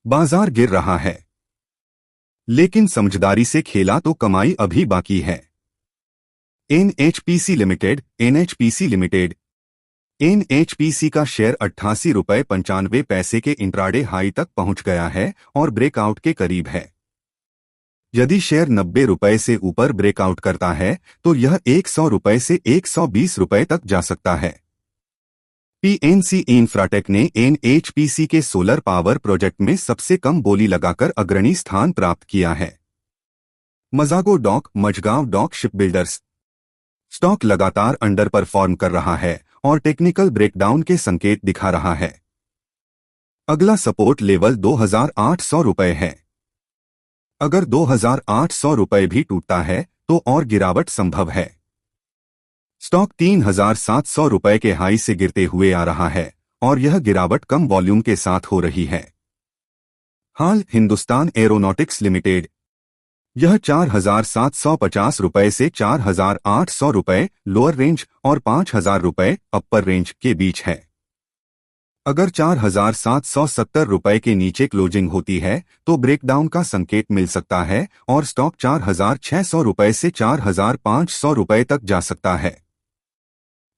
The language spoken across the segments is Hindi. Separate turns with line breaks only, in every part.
बाजार गिर रहा है, लेकिन समझदारी से खेला तो कमाई अभी बाकी है। एनएचपीसी लिमिटेड एनएचपीसी का शेयर 88 रुपये 95 पैसे के इंट्राडे हाई तक पहुंच गया है और ब्रेकआउट के करीब है। यदि शेयर 90 रुपये से ऊपर ब्रेकआउट करता है तो यह 100 रुपये से 120 रुपये तक जा सकता है। पीएनसी इंफ्राटेक ने एनएचपीसी के सोलर पावर प्रोजेक्ट में सबसे कम बोली लगाकर अग्रणी स्थान प्राप्त किया है। मझगांव डॉक शिपबिल्डर्स स्टॉक लगातार अंडर परफॉर्म कर रहा है और टेक्निकल ब्रेकडाउन के संकेत दिखा रहा है। अगला सपोर्ट लेवल 2800 रुपये है। अगर 2800 रुपये भी टूटता है तो और गिरावट संभव है। स्टॉक 3700 रुपये के हाई से गिरते हुए आ रहा है और यह गिरावट कम वॉल्यूम के साथ हो रही है। हाल हिंदुस्तान एरोनॉटिक्स लिमिटेड, यह 4750 रुपये से 4800 रुपये लोअर रेंज और 5000 रुपये अपर रेंज के बीच है। अगर 4770 रुपये के नीचे क्लोजिंग होती है तो ब्रेकडाउन का संकेत मिल सकता है और स्टॉक 4600 रुपये से 4500 रुपये तक जा सकता है।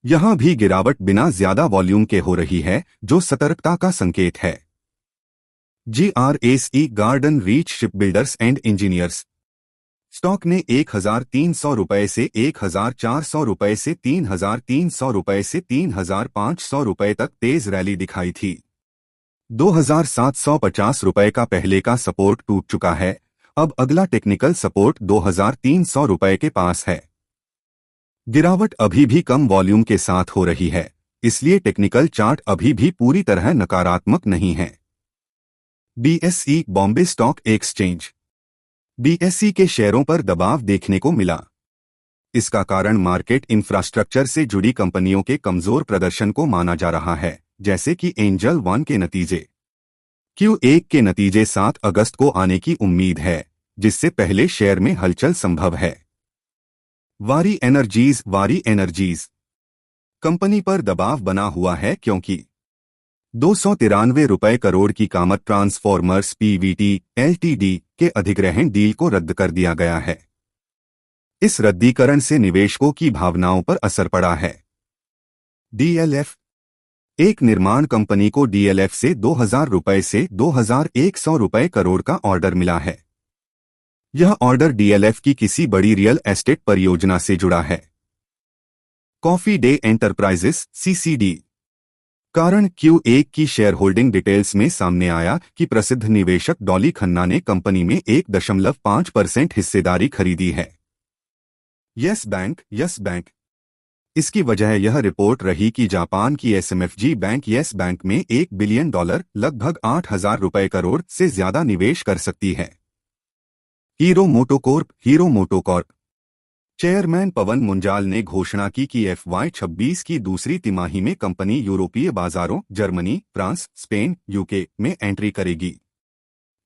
यहां भी गिरावट बिना ज्यादा वॉल्यूम के हो रही है, जो सतर्कता का संकेत है। GRSE garden reach shipbuilders and engineers stock ने 1300 रुपये से 1400 रुपये से 3300 रुपये से 3500 रुपये तक तेज रैली दिखाई थी। 2750 रुपये का पहले का सपोर्ट टूट चुका है। अब अगला टेक्निकल सपोर्ट 2300 रुपये के पास है। गिरावट अभी भी कम वॉल्यूम के साथ हो रही है, इसलिए टेक्निकल चार्ट अभी भी पूरी तरह नकारात्मक नहीं है। BSE Bombay stock exchange BSE के शेयरों पर दबाव देखने को मिला। इसका कारण मार्केट इंफ्रास्ट्रक्चर से जुड़ी कंपनियों के कमजोर प्रदर्शन को माना जा रहा है, जैसे कि एंजल वन के नतीजे। Q1 के नतीजे 7 अगस्त को आने की उम्मीद है, जिससे पहले शेयर में हलचल संभव है। वारी एनर्जीज कंपनी पर दबाव बना हुआ है क्योंकि 293 रुपये करोड़ की कामत ट्रांसफॉर्मर्स PVT LTD के अधिग्रहण डील को रद्द कर दिया गया है। इस रद्दीकरण से निवेशकों की भावनाओं पर असर पड़ा है। DLF एक निर्माण कंपनी को DLF से 2000 रुपये से 2100 रुपये करोड़ का ऑर्डर मिला है। यह ऑर्डर DLF की किसी बड़ी रियल एस्टेट परियोजना से जुड़ा है। कॉफी डे एंटरप्राइजेस CCD कारण Q1 की शेयर होल्डिंग डिटेल्स में सामने आया कि प्रसिद्ध निवेशक डॉली खन्ना ने कंपनी में 1.5% हिस्सेदारी खरीदी है। यस बैंक इसकी वजह यह रिपोर्ट रही कि जापान की SMFG बैंक यस बैंक में $1 बिलियन लगभग 8000 रुपये करोड़ से ज्यादा निवेश कर सकती है। Hero MotoCorp chairman Pawan Munjal ने घोषणा की कि FY26 की दूसरी तिमाही में कंपनी यूरोपीय बाजारों जर्मनी, फ्रांस, स्पेन, UK में एंट्री करेगी।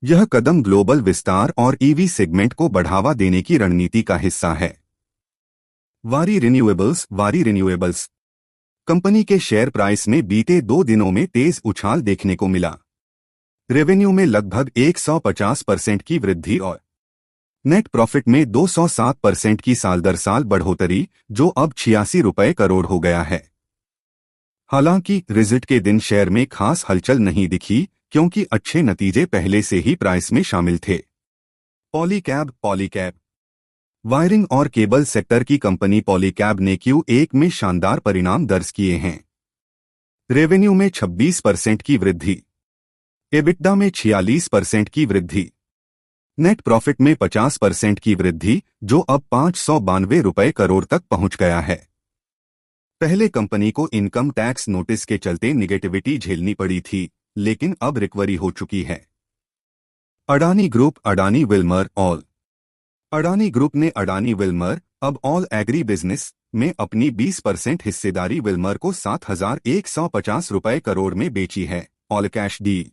यह कदम ग्लोबल विस्तार और EV सेगमेंट को बढ़ावा देने की रणनीति का हिस्सा है। वारी रिन्यूएबल्स कंपनी के शेयर प्राइस में बीते 2 दिनों में तेज उछाल देखने को मिला। रेवेन्यू में लगभग 150% की वृद्धि और नेट प्रॉफिट में 207% की साल दर साल बढ़ोतरी, जो अब 86 रुपये करोड़ हो गया है। हालांकि रिजल्ट के दिन शेयर में खास हलचल नहीं दिखी, क्योंकि अच्छे नतीजे पहले से ही प्राइस में शामिल थे। पॉलीकैब वायरिंग और केबल सेक्टर की कंपनी पॉलीकैब ने Q1 में शानदार परिणाम दर्ज किए हैं। रेवेन्यू में 26% की वृद्धि, EBITDA में 46% की वृद्धि, नेट प्रॉफिट में 50% की वृद्धि, जो अब 592 रुपये करोड़ तक पहुंच गया है। पहले कंपनी को इनकम टैक्स नोटिस के चलते निगेटिविटी झेलनी पड़ी थी, लेकिन अब रिकवरी हो चुकी है। अडानी ग्रुप ने अडानी विल्मर अब ऑल एग्री बिजनेस में अपनी 20% हिस्सेदारी विल्मर को 7150 रुपये करोड़ में बेची है। All cash deal.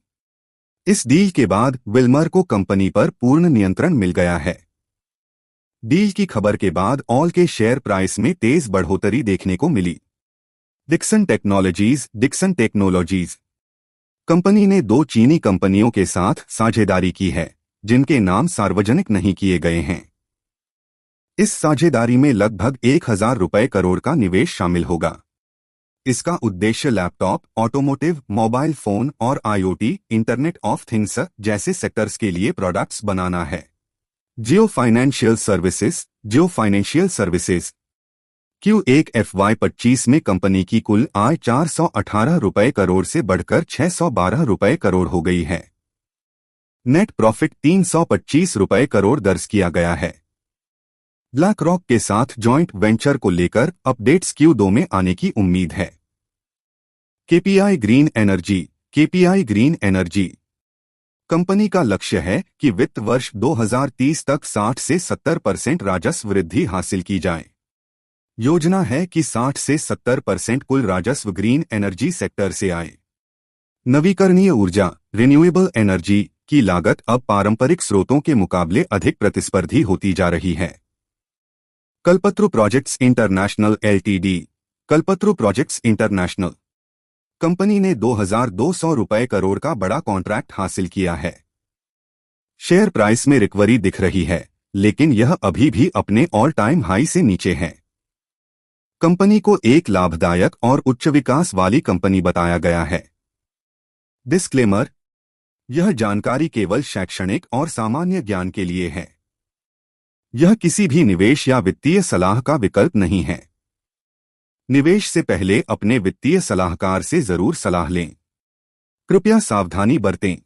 इस डील के बाद विल्मर को कंपनी पर पूर्ण नियंत्रण मिल गया है। डील की खबर के बाद ऑल के शेयर प्राइस में तेज बढ़ोतरी देखने को मिली। डिक्सन टेक्नोलॉजीज कंपनी ने 2 चीनी कंपनियों के साथ साझेदारी की है, जिनके नाम सार्वजनिक नहीं किए गए हैं। इस साझेदारी में लगभग 1,000 रुपए करोड़ का निवेश शामिल होगा। इसका उद्देश्य लैपटॉप, ऑटोमोटिव, मोबाइल फोन और आईओटी, इंटरनेट ऑफ थिंग्स जैसे सेक्टर्स के लिए प्रोडक्ट्स बनाना है। जियो फाइनेंशियल सर्विसेज Q1 FY25 में कंपनी की कुल आय 418 रुपए करोड़ से बढ़कर 612 रुपए करोड़ हो गई है। नेट प्रॉफिट 325 रुपए करोड़ दर्ज किया गया है। ब्लैक रॉक के साथ जॉइंट वेंचर को लेकर अपडेट्स Q2 में आने की उम्मीद है। KPI ग्रीन एनर्जी कंपनी का लक्ष्य है कि वित्त वर्ष 2030 तक 60 से 70% राजस्व वृद्धि हासिल की जाए। योजना है कि 60 से 70% कुल राजस्व ग्रीन एनर्जी सेक्टर से आए। नवीकरणीय ऊर्जा रिन्यूएबल एनर्जी की लागत अब पारंपरिक स्रोतों के मुकाबले अधिक प्रतिस्पर्धी होती जा रही है। कल्पत्रु प्रोजेक्ट्स इंटरनेशनल कंपनी ने 2,200 रुपए करोड़ का बड़ा कॉन्ट्रैक्ट हासिल किया है। शेयर प्राइस में रिकवरी दिख रही है, लेकिन यह अभी भी अपने ऑल टाइम हाई से नीचे है। कंपनी को एक लाभदायक और उच्च विकास वाली कंपनी बताया गया है। डिस्क्लेमर: यह जानकारी केवल शैक्षणिक और सामान्य ज्ञान के लिए है। यह किसी भी निवेश या वित्तीय सलाह का विकल्प नहीं है। निवेश से पहले अपने वित्तीय सलाहकार से जरूर सलाह लें। कृपया सावधानी बरतें।